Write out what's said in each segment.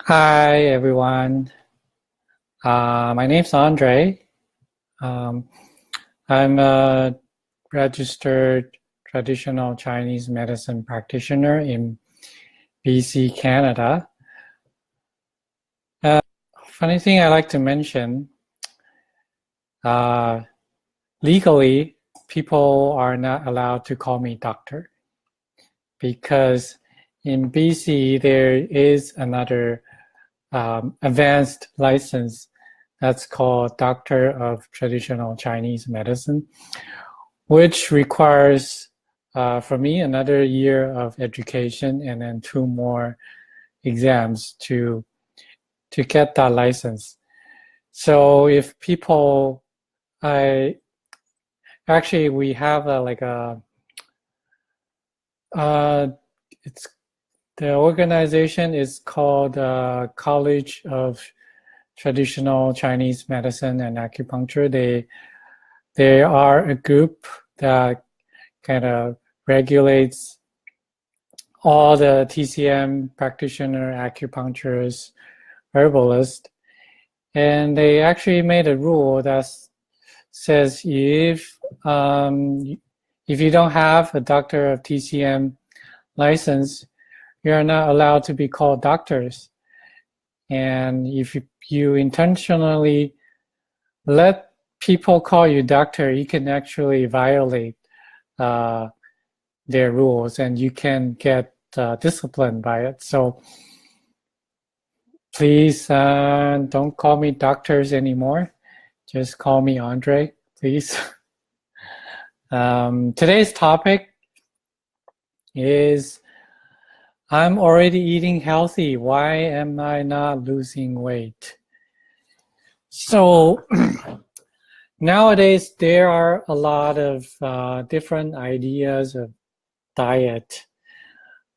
Hi, everyone. My name's Andre. Um, I'm a registered traditional Chinese medicine practitioner in BC, Canada. Uh, Funny thing I like to mention, uh, legally, people are not allowed to call me doctor because in BC there is another advanced license that's called Doctor of Traditional Chinese Medicine, which requires for me another year of education and then two more exams to get that license. So if people, I actually we have like a uh, it's the organization is called College of Traditional Chinese Medicine and Acupuncture. They are a group that kind of regulates all the TCM practitioner, acupuncturists, herbalists, and they actually made a rule that says if you don't have a doctor of TCM license, you are not allowed to be called doctors. And if you intentionally let people call you doctor, you can actually violate uh, their rules and you can get disciplined by it. So please don't call me doctors anymore. Just call me Andre, please. Today's topic is I'm already eating healthy. Why am I not losing weight? So nowadays there are a lot of different ideas of diet.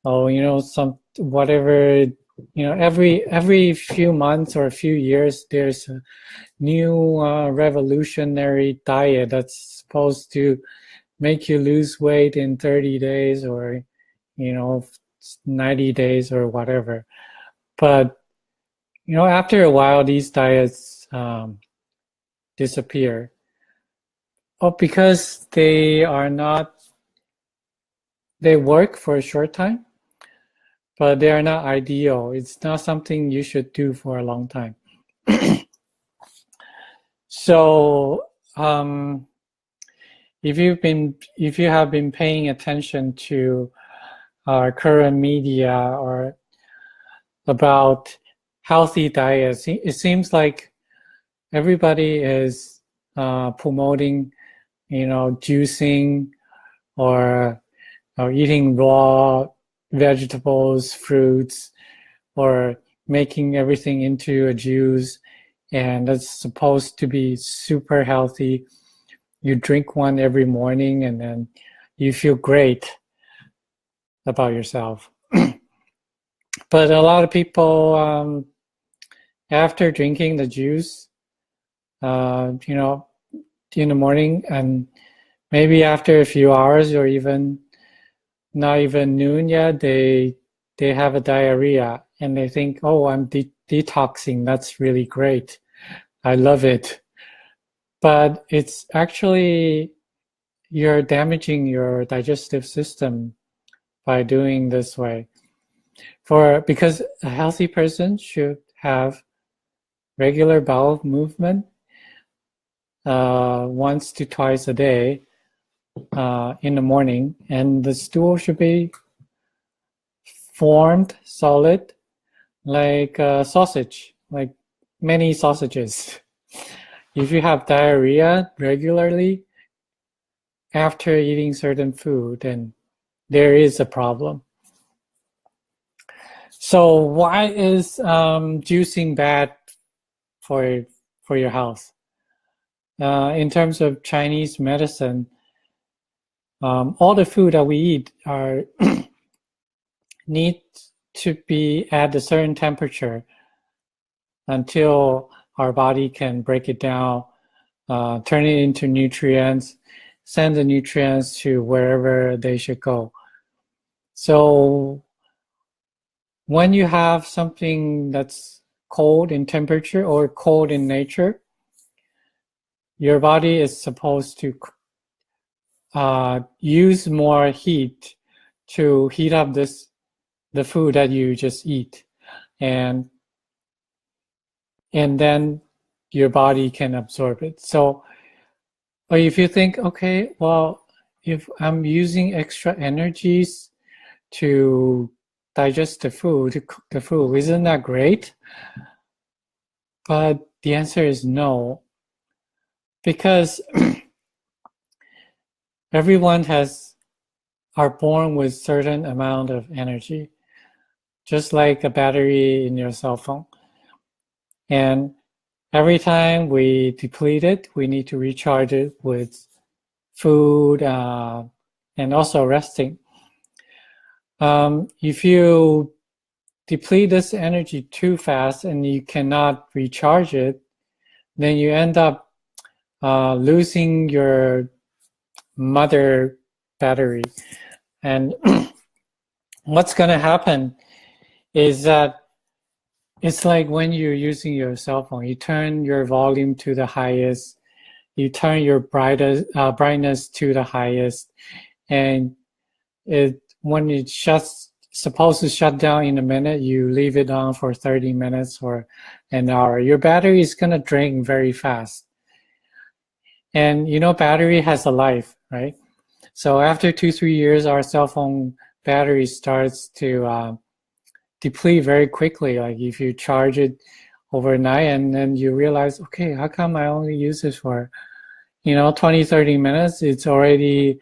Oh, some whatever, every few months or a few years, there's a new revolutionary diet that's supposed to make you lose weight in 30 days or, 90 days or whatever. But, after a while, these diets disappear. Oh, because they work for a short time, but they are not ideal. It's not something you should do for a long time. So, if you have been paying attention to our current media or about healthy diets, it seems like everybody is promoting, juicing or eating raw vegetables, fruits, or making everything into a juice, and that's supposed to be super healthy. You drink one every morning and then you feel great about yourself. But a lot of people, after drinking the juice, in the morning and maybe after a few hours or even not even noon yet, they have a diarrhea and they think, oh, I'm detoxing. That's really great. I love it. But it's actually you're damaging your digestive system by doing this way. Because a healthy person should have regular bowel movement once to twice a day in the morning, and the stool should be formed solid like a sausage, like many sausages. If you have diarrhea regularly after eating certain food, then there is a problem. So why is juicing bad for your health? In terms of Chinese medicine, all the food that we eat need to be at a certain temperature until our body can break it down, turn it into nutrients, send the nutrients to wherever they should go. So when you have something that's cold in temperature or cold in nature, your body is supposed to use more heat to heat up the food that you just eat, and then your body can absorb it. So if you think, okay, well, if I'm using extra energies to digest the food, to cook the food, isn't that great? But the answer is no, because everyone are born with certain amount of energy, just like a battery in your cell phone. And every time we deplete it, we need to recharge it with food and also resting. If you deplete this energy too fast and you cannot recharge it, then you end up losing your mother battery. And what's going to happen is that it's like when you're using your cell phone, you turn your volume to the highest, you turn your brightness to the highest, and when it's supposed to shut down in a minute, you leave it on for 30 minutes or an hour. Your battery is going to drain very fast. And battery has a life, right? So after 2-3 years, our cell phone battery starts to deplete very quickly. Like if you charge it overnight and then you realize, okay, how come I only use this for 20-30 minutes? It's already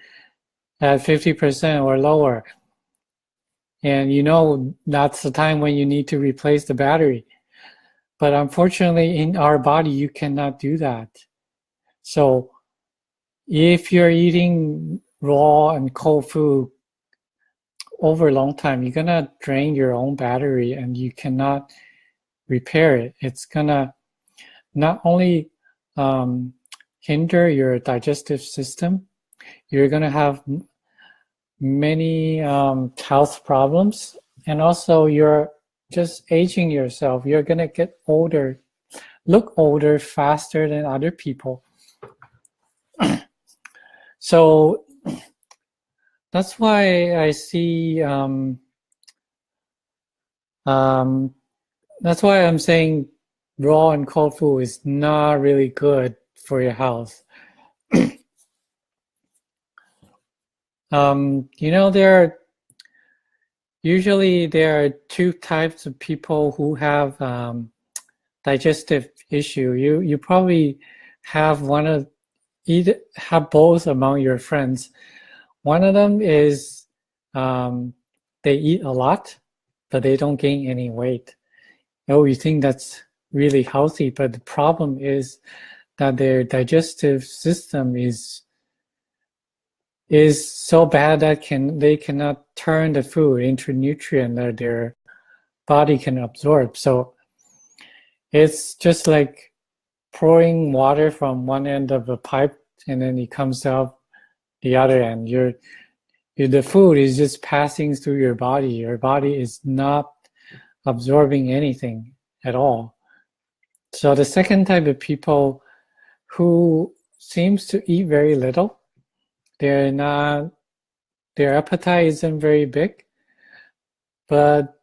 at 50% or lower, and that's the time when you need to replace the battery. But unfortunately, in our body, you cannot do that. So if you're eating raw and cold food over a long time, you're gonna drain your own battery and you cannot repair it. It's gonna not only hinder your digestive system, you're gonna have many health problems, and also you're just aging yourself. You're gonna get older, look older faster than other people. So that's why I see that's why I'm saying raw and cold food is not really good for your health. There are two types of people who have digestive issue. You probably have have both among your friends. One of them is they eat a lot, but they don't gain any weight. You think that's really healthy, but the problem is that their digestive system is so bad that they cannot turn the food into nutrient that their body can absorb. So it's just like pouring water from one end of a pipe and then it comes out the other end. The food is just passing through your body. Your body is not absorbing anything at all. So the second type of people who seems to eat very little, their appetite isn't very big, but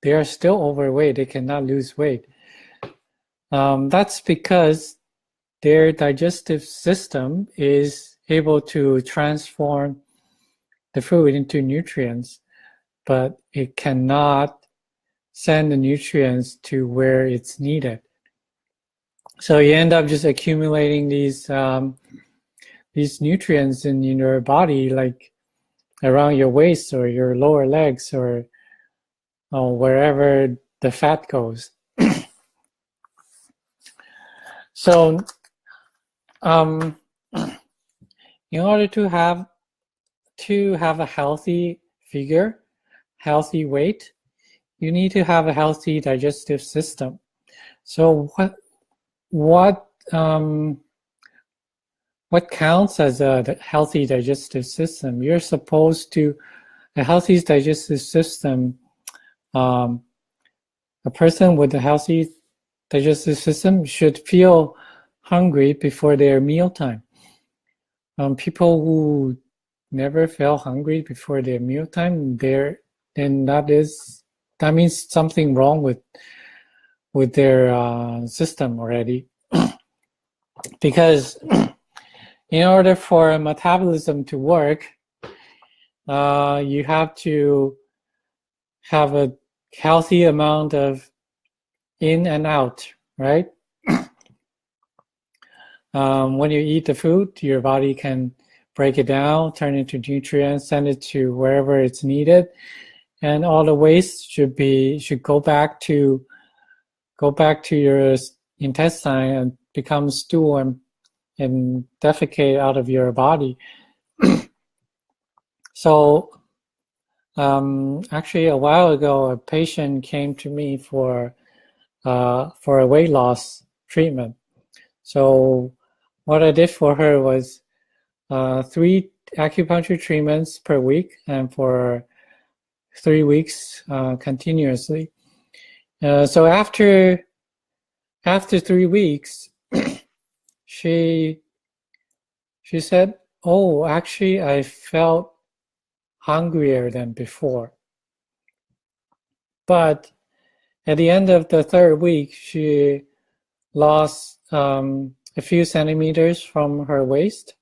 they are still overweight. They cannot lose weight. That's because their digestive system is able to transform the food into nutrients, but it cannot send the nutrients to where it's needed. So you end up just accumulating these nutrients in your body, like around your waist or your lower legs or wherever the fat goes. So in order to have a healthy figure, healthy weight, you need to have a healthy digestive system. So what counts as a healthy digestive system? A healthy digestive system a person with a healthy digestive system should feel hungry before their mealtime. People who never feel hungry before their mealtime, then that means something wrong with their system already. Because in order for metabolism to work, you have to have a healthy amount of in and out, right? When you eat the food, your body can break it down, turn it into nutrients, send it to wherever it's needed, and all the waste should go back to your intestine and become stool and defecate out of your body. So actually, a while ago, a patient came to me for a weight loss treatment. So what I did for her was 3 acupuncture treatments per week, and for 3 weeks continuously. So after 3 weeks, she said, "Oh, actually, I felt hungrier than before." But at the end of the 3rd week, she lost a few centimeters from her waist,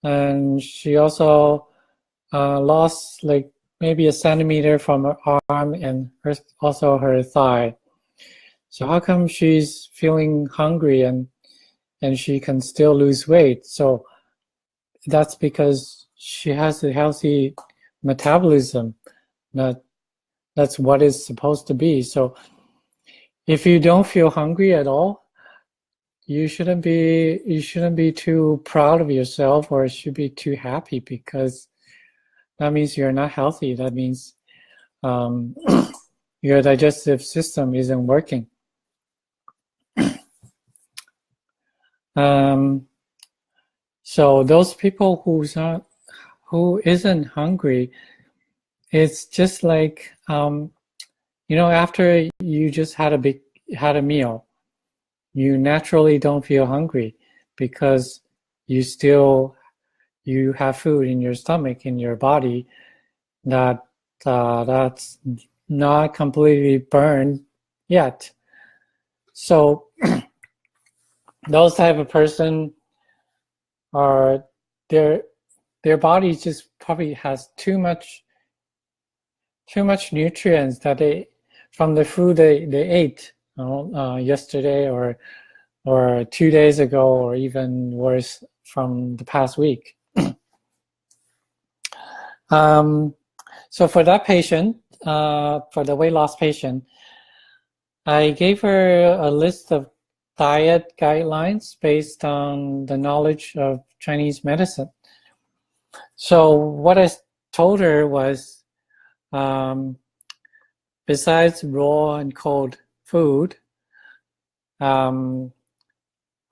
and she also lost like maybe a centimeter from her arm and also her thigh. So how come she's feeling hungry and she can still lose weight? So that's because she has a healthy metabolism. That's what it's supposed to be. So if you don't feel hungry at all, you shouldn't be too proud of yourself, or should be too happy, because that means you're not healthy. That means your digestive system isn't working. So those people who isn't hungry, it's just like after you just had a meal, you naturally don't feel hungry because you have food in your stomach, in your body, that's not completely burned yet. So those type of person are their body just probably has too much nutrients that they from the food they ate yesterday or 2 days ago, or even worse, from the past week. So for that patient, for the weight loss patient, I gave her a list of diet guidelines based on the knowledge of Chinese medicine. So what I told her was, besides raw and cold food,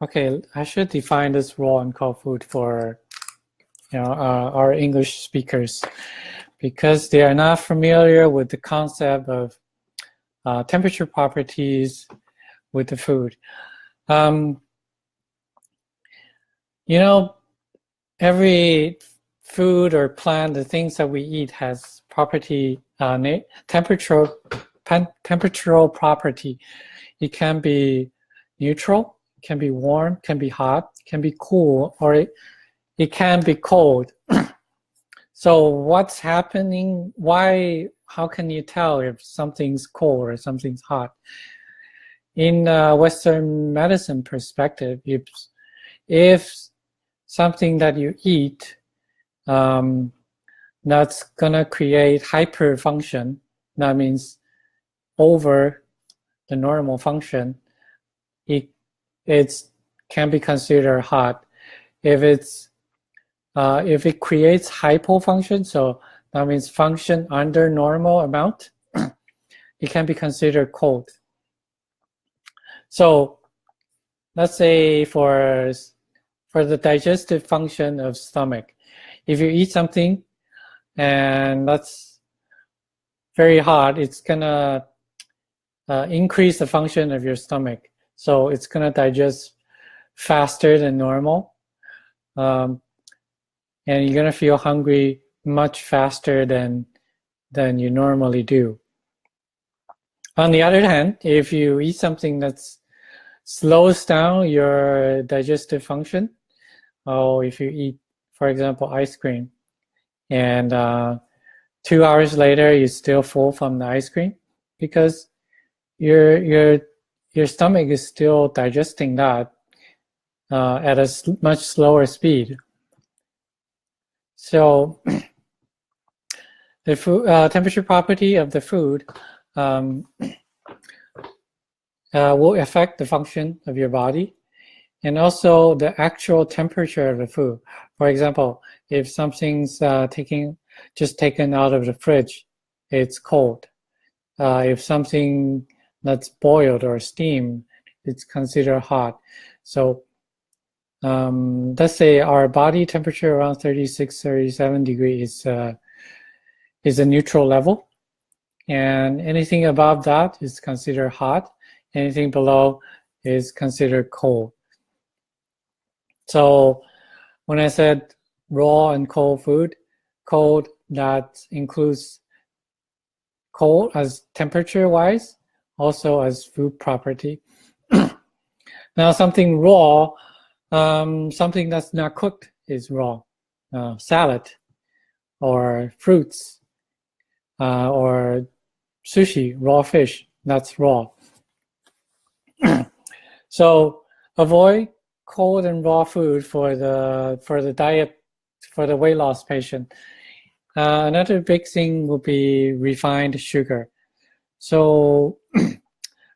okay, I should define this raw and cold food for our English speakers, because they are not familiar with the concept of temperature properties with the food. Every food or plant, the things that we eat, has temperatural property. It can be neutral, can be warm, can be hot, can be cool, or it can be cold. So what's happening? How can you tell if something's cold or something's hot? In Western medicine perspective, if something that you eat that's gonna create hyperfunction, that means over the normal function, it can be considered hot. If it creates hypofunction, so that means function under normal amount, it can be considered cold. So let's say for the digestive function of stomach, if you eat something and very hot, it's gonna increase the function of your stomach. So it's gonna digest faster than normal. And you're gonna feel hungry much faster than you normally do. On the other hand, if you eat something that slows down your digestive function, or if you eat, for example, ice cream, and 2 hours later you're still full from the ice cream, because your stomach is still digesting that at a much slower speed. So the food, temperature property of the food will affect the function of your body, and also the actual temperature of the food. For example, if something's just taken out of the fridge, it's cold. If something that's boiled or steamed, it's considered hot. So let's say our body temperature around 36, 37 degrees is a neutral level, and anything above that is considered hot. Anything below is considered cold. So when I said raw and cold food, cold, that includes cold as temperature-wise, also as food property. Now something raw, something that's not cooked is raw. Salad or fruits or sushi, raw fish, that's raw. So avoid cold and raw food for the diet, for the weight loss patient. Another big thing will be refined sugar. So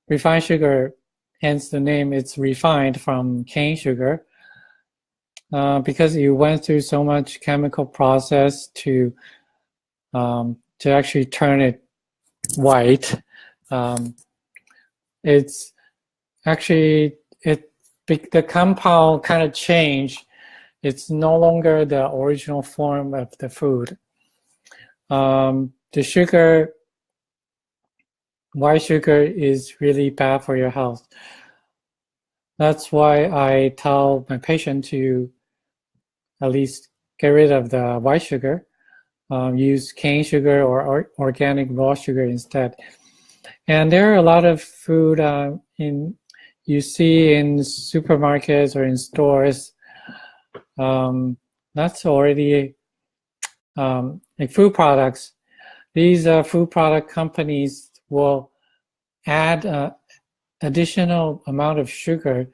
refined sugar, hence the name, it's refined from cane sugar, because you went through so much chemical process to actually turn it white. It's actually, the compound kind of changed. It's no longer the original form of the food. The sugar, white sugar, is really bad for your health. That's why I tell my patient to at least get rid of the white sugar, use cane sugar or organic raw sugar instead. And there are a lot of food you see in supermarkets or in stores. That's already like food products. These food product companies will add additional amount of sugar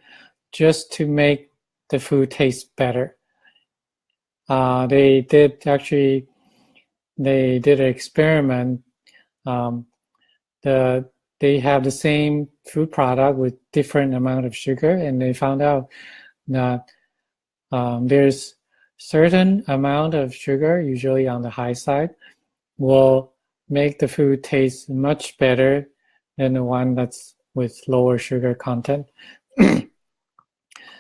just to make the food taste better. They did an experiment. They have the same food product with different amount of sugar, and they found out that there's certain amount of sugar, usually on the high side, will make the food taste much better than the one that's with lower sugar content.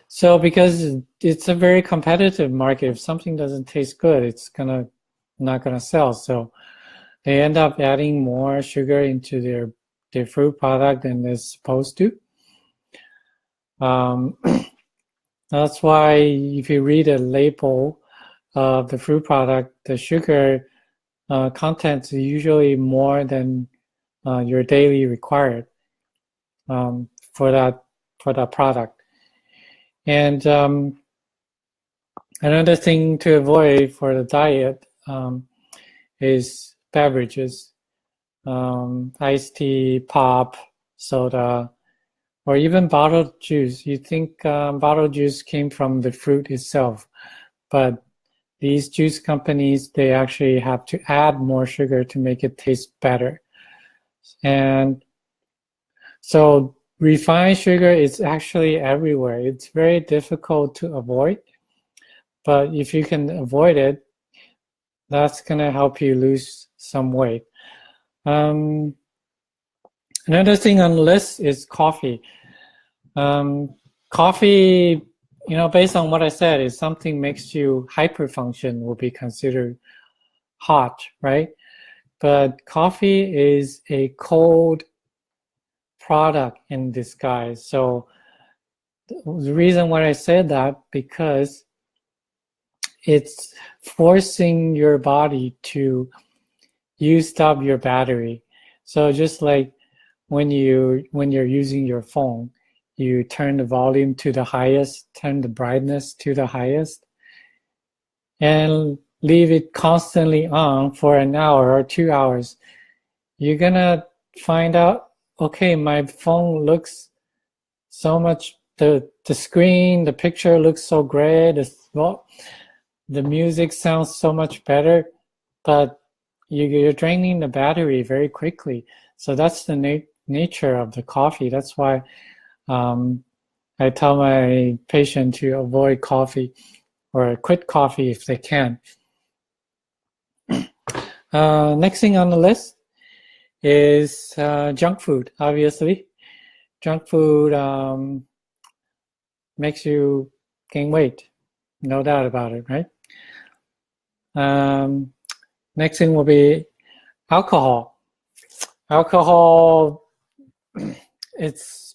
So because it's a very competitive market, if something doesn't taste good, it's not gonna sell. So they end up adding more sugar into their food product than they're supposed to. That's why if you read a label of the food product, the sugar content is usually more than your daily required for that product. And another thing to avoid for the diet is beverages, iced tea, pop, soda, or even bottled juice. You think bottled juice came from the fruit itself, but these juice companies, they actually have to add more sugar to make it taste better. And so refined sugar is actually everywhere. It's very difficult to avoid, but if you can avoid it, that's gonna help you lose some weight. Another thing on the list is coffee. Coffee, based on what I said, if something makes you hyperfunction, will be considered hot, right? but coffee is a cold product in disguise. So the reason why I said that, because it's forcing your body to use up your battery. So just like when you're using your phone, you turn the volume to the highest, turn the brightness to the highest, and leave it constantly on for an hour or 2 hours. You're gonna find out, okay, my phone looks so much, the screen, the picture looks so great, the music sounds so much better, but you're draining the battery very quickly. So that's the nature of the coffee. That's why I tell my patient to avoid coffee or quit coffee if they can. Next thing on the list is junk food, obviously. Junk food makes you gain weight, no doubt about it, right? Next thing will be alcohol. Alcohol, it's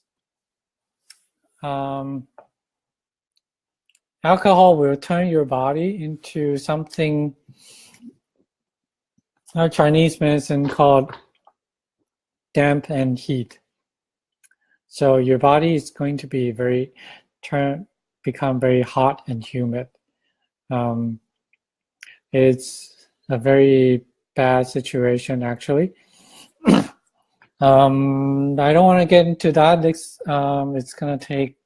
alcohol will turn your body into something Chinese medicine called damp and heat. So your body is going to be become very hot and humid. It's a very bad situation, actually. I don't want to get into that. It's going to take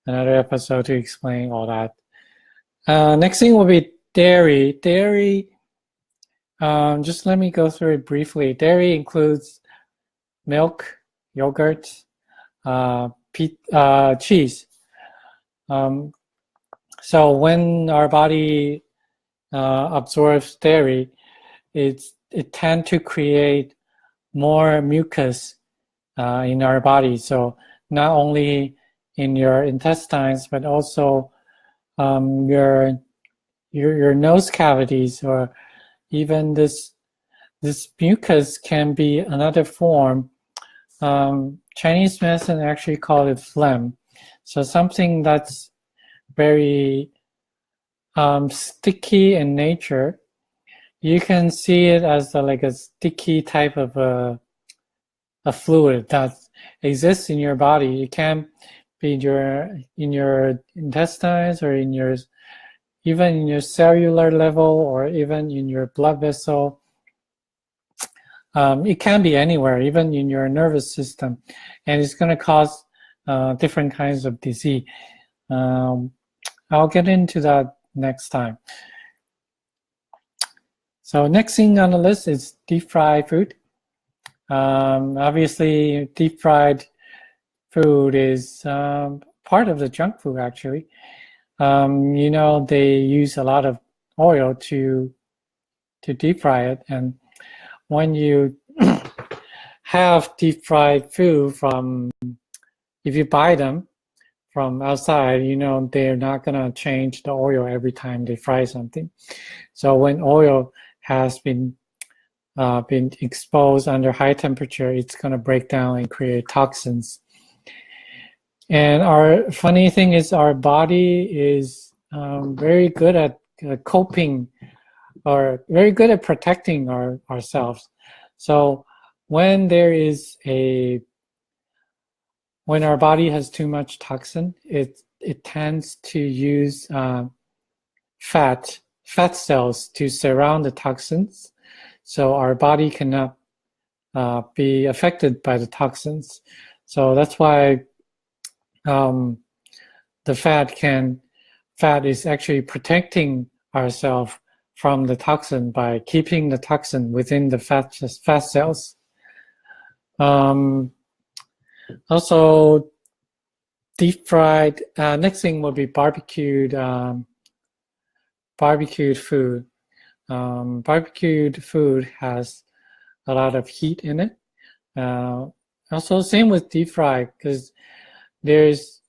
another episode to explain all that. Next thing will be dairy. Dairy, just let me go through it briefly. Dairy includes milk, yogurt, cheese. So when our body absorbs dairy, it tends to create more mucus in our body. So not only in your intestines, but also your nose cavities, or even this mucus can be another form. Chinese medicine actually call it phlegm. So something that's very sticky in nature. You can see it as like a sticky type of a fluid that exists in your body. It can be in your intestines, or even in your cellular level, or even in your blood vessel. It can be anywhere, even in your nervous system, and it's going to cause different kinds of disease. I'll get into that next time. So next thing on the list is deep fried food. Obviously, deep fried food is part of the junk food, actually. They use a lot of oil to deep fry it, and when you have deep fried food if you buy them from outside, they're not gonna change the oil every time they fry something. So when oil has been exposed under high temperature, it's gonna break down and create toxins. And our funny thing is, our body is very good at coping, or very good at protecting ourselves. So when our body has too much toxin, it tends to use fat cells to surround the toxins, so our body cannot be affected by the toxins. So that's why the fat is actually protecting ourselves from the toxin by keeping the toxin within the fat cells. Also, deep fried. Next thing will be barbecued food. Barbecued food has a lot of heat in it. Also, same with deep fried, because there's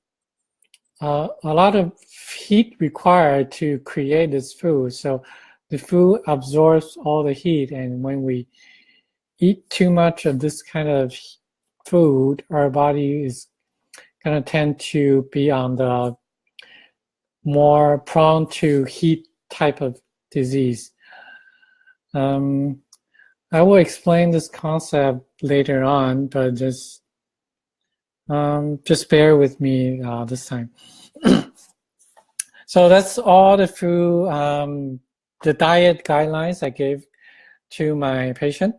a lot of heat required to create this food. So the food absorbs all the heat, and when we eat too much of this kind of food, our body is going to tend to be on the more prone to heat type of disease. I will explain this concept later on, but just bear with me this time. So that's all the food, the diet guidelines I gave to my patient.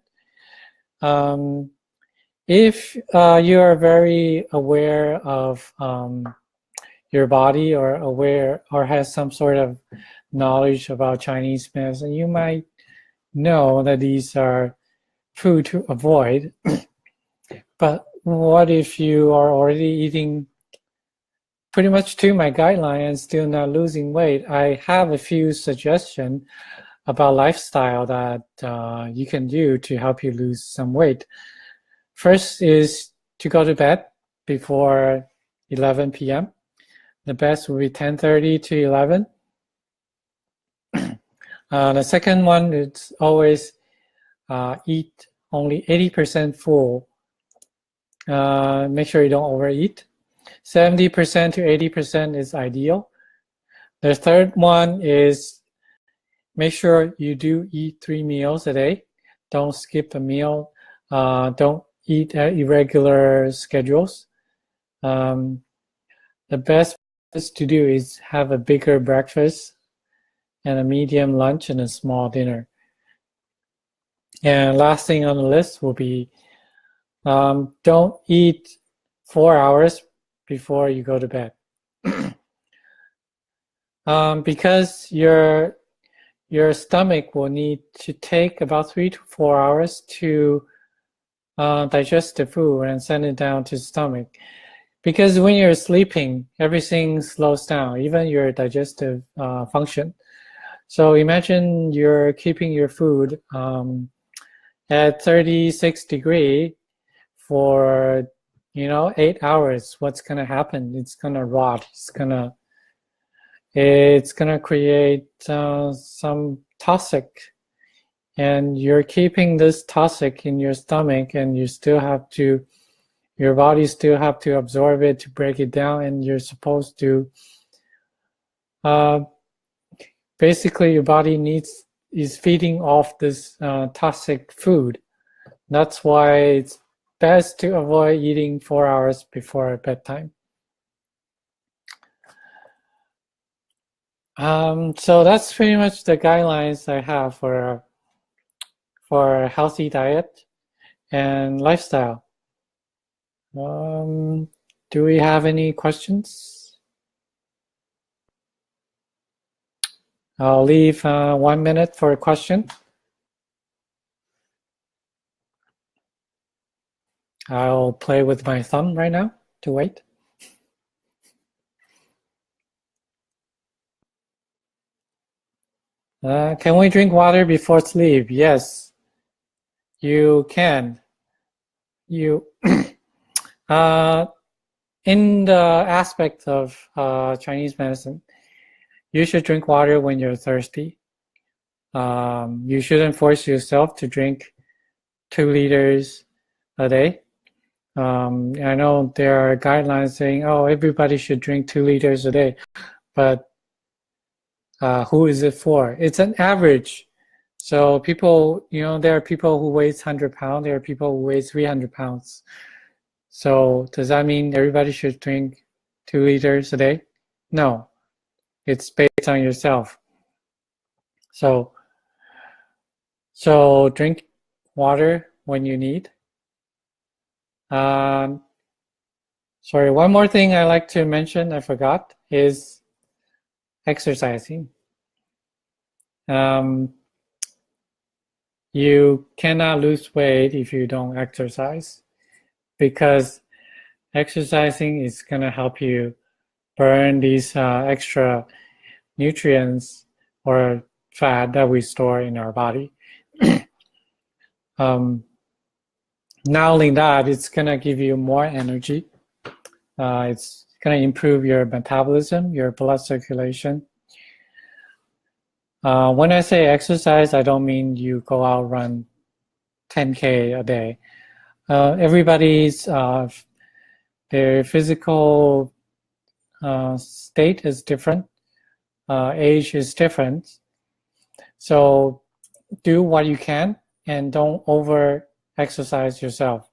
If you are very aware of your body or aware or has some sort of knowledge about Chinese medicine, you might know that these are food to avoid. But what if you are already eating pretty much to my guideline and still not losing weight? I have a few suggestions about lifestyle that you can do to help you lose some weight. First is to go to bed before 11 p.m. The best would be 10:30 to 11. The second one is always eat only 80% full. Make sure you don't overeat. 70% to 80% is ideal. The third one is make sure you do eat 3 meals a day. Don't skip a meal. Don't eat at irregular schedules. The best to do is have a bigger breakfast and a medium lunch and a small dinner. And last thing on the list will be don't eat 4 hours before you go to bed. Because your stomach will need to take about 3 to 4 hours to digest the food and send it down to the stomach. Because when you're sleeping, everything slows down, even your digestive function. So imagine you're keeping your food at 36 degrees for 8 hours. What's gonna happen? It's gonna rot. It's gonna create some toxic, and you're keeping this toxic in your stomach, and your body still have to absorb it to break it down, and you're supposed to basically your body is feeding off this toxic food. That's why it's best to avoid eating 4 hours before bedtime. So that's pretty much the guidelines I have for a healthy diet and lifestyle. Do we have any questions? I'll leave 1 minute for a question. I'll play with my thumb right now to wait. Can we drink water before sleep? Yes, you can. In the aspect of Chinese medicine, you should drink water when you're thirsty. You shouldn't force yourself to drink 2 liters a day. I know there are guidelines saying, oh, everybody should drink 2 liters a day, but who is it for? It's an average. So people, there are people who weigh 100 pounds, there are people who weigh 300 pounds. So does that mean everybody should drink 2 liters a day? No, it's based on yourself. So drink water when you need. Sorry, one more thing I like to mention, I forgot, is exercising. You cannot lose weight if you don't exercise, because exercising is going to help you burn these extra nutrients or fat that we store in our body. Not only that, it's going to give you more energy. It's going to improve your metabolism, your blood circulation. When I say exercise, I don't mean you go out run 10K a day. Everybody's their physical state is different, age is different. So do what you can and don't over exercise yourself.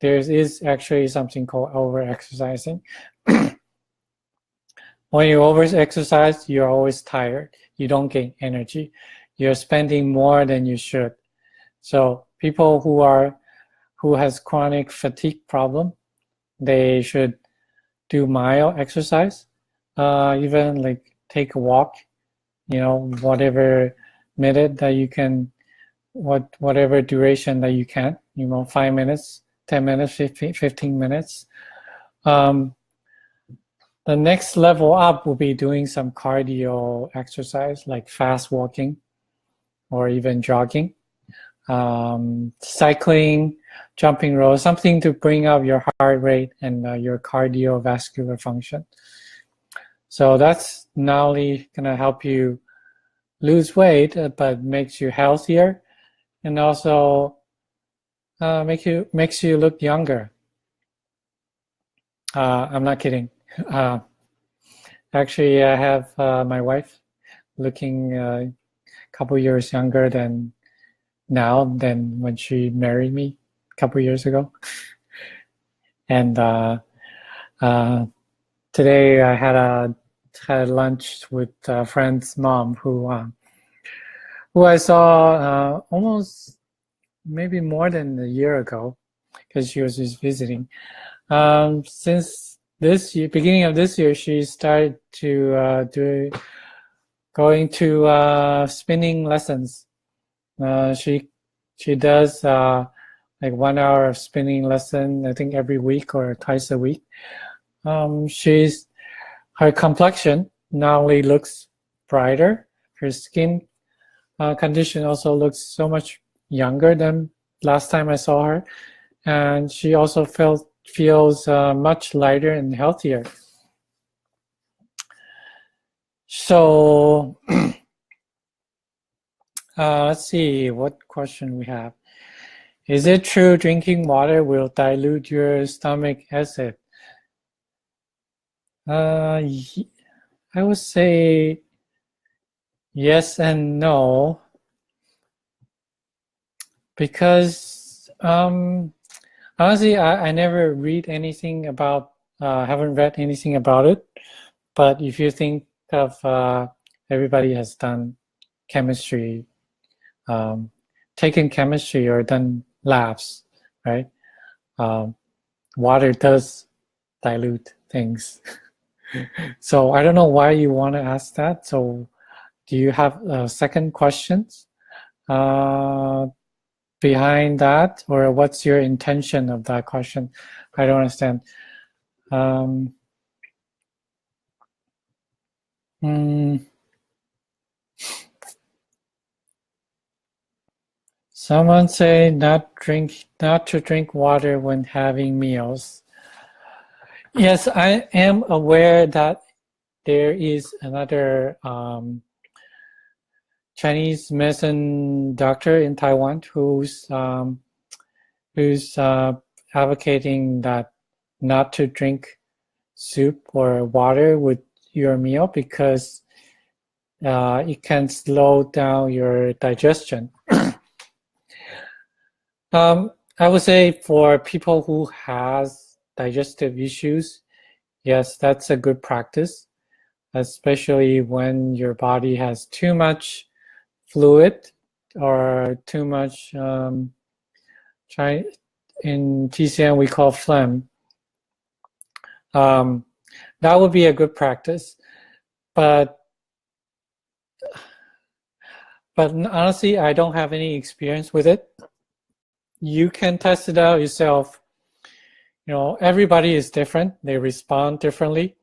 There is actually something called over exercising. When you over exercise, you're always tired. You don't gain energy. You're spending more than you should. So people who has chronic fatigue problem, they should do mild exercise, even like take a walk, whatever minute that you can, whatever duration that you can, 5 minutes, 10 minutes, 15 minutes. The next level up will be doing some cardio exercise like fast walking or even jogging, cycling, jumping rope, something to bring up your heart rate and your cardiovascular function. So that's not only going to help you lose weight, but makes you healthier and also makes you look younger. I'm not kidding. Actually, I have my wife looking a couple years younger than when she married me a couple years ago. And today I had lunch with a friend's mom who I saw almost maybe more than a year ago because she was just visiting. Since this year, beginning of this year, she started to going to spinning lessons. She does like 1 hour of spinning lesson, I think every week or twice a week. Her complexion not only looks brighter, her skin condition also looks so much younger than last time I saw her, and she also feels much lighter and healthier. So let's see what question we have. Is it true drinking water will dilute your stomach acid? I would say yes and no, because honestly, I never read anything about, haven't read anything about it. But if you think of everybody has done chemistry, taken chemistry or done labs, right? Water does dilute things. So I don't know why you want to ask that. So do you have second questions behind that, or what's your intention of that question? I don't understand. Someone say not to drink water when having meals. Yes, I am aware that there is another Chinese medicine doctor in Taiwan who's advocating that not to drink soup or water with your meal because it can slow down your digestion. I would say for people who has digestive issues, yes, that's a good practice, especially when your body has too much fluid or too much, in TCM we call phlegm. That would be a good practice, but honestly, I don't have any experience with it. You can test it out yourself. Everybody is different. They respond differently.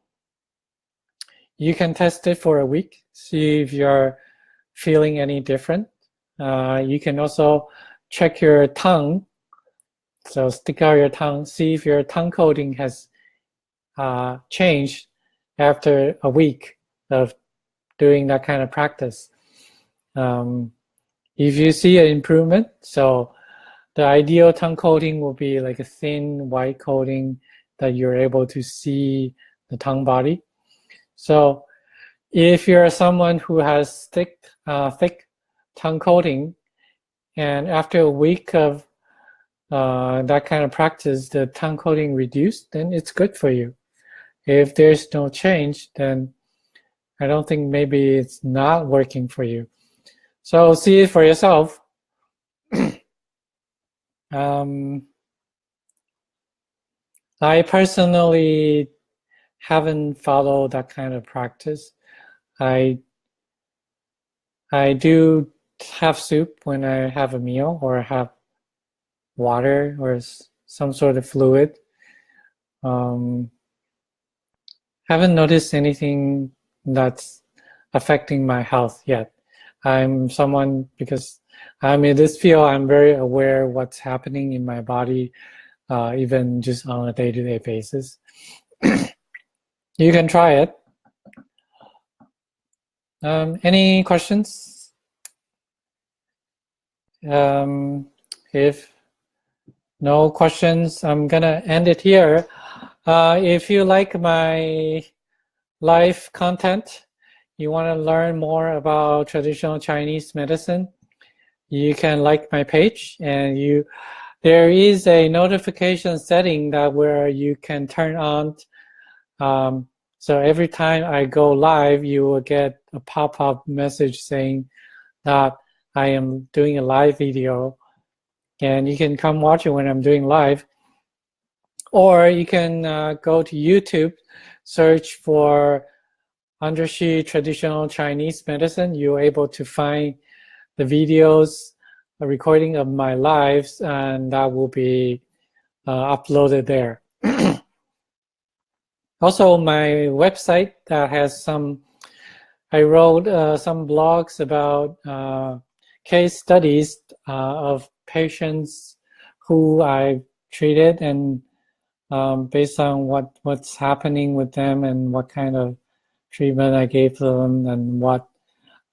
You can test it for a week, see if you're feeling any different. You can also check your tongue. So stick out your tongue, see if your tongue coating has changed after a week of doing that kind of practice. If you see an improvement, so the ideal tongue coating will be like a thin white coating that you're able to see the tongue body. So if you're someone who has thick tongue coating, and after a week of that kind of practice, the tongue coating reduced, then it's good for you. If there's no change, then I don't think maybe it's not working for you. So see it for yourself. I personally haven't followed that kind of practice. I do have soup when I have a meal, or have water or some sort of fluid. Haven't noticed anything that's affecting my health yet. I'm someone, because I'm in this field, I'm very aware of what's happening in my body, even just on a day-to-day basis. You can try it. Any questions? If no questions, I'm gonna end it here. If you like my live content, you want to learn more about traditional Chinese medicine, you can like my page, and there is a notification setting that where you can turn on. So every time I go live, you will get a pop-up message saying that I am doing a live video, and you can come watch it when I'm doing live. Or you can go to YouTube, search for Hanzhi Traditional Chinese Medicine. You're able to find the videos, a recording of my lives, and that will be uploaded there. Also, my website that has I wrote some blogs about case studies of patients who I treated, and based on what's happening with them and what kind of treatment I gave them, and what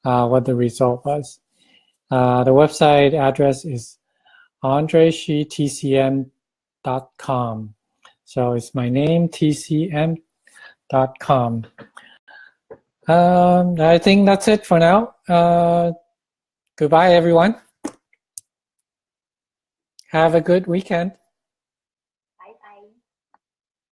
the result was. The website address is hanzhitcm.com. So it's my name, tcm.com. I think that's it for now. Goodbye, everyone. Have a good weekend.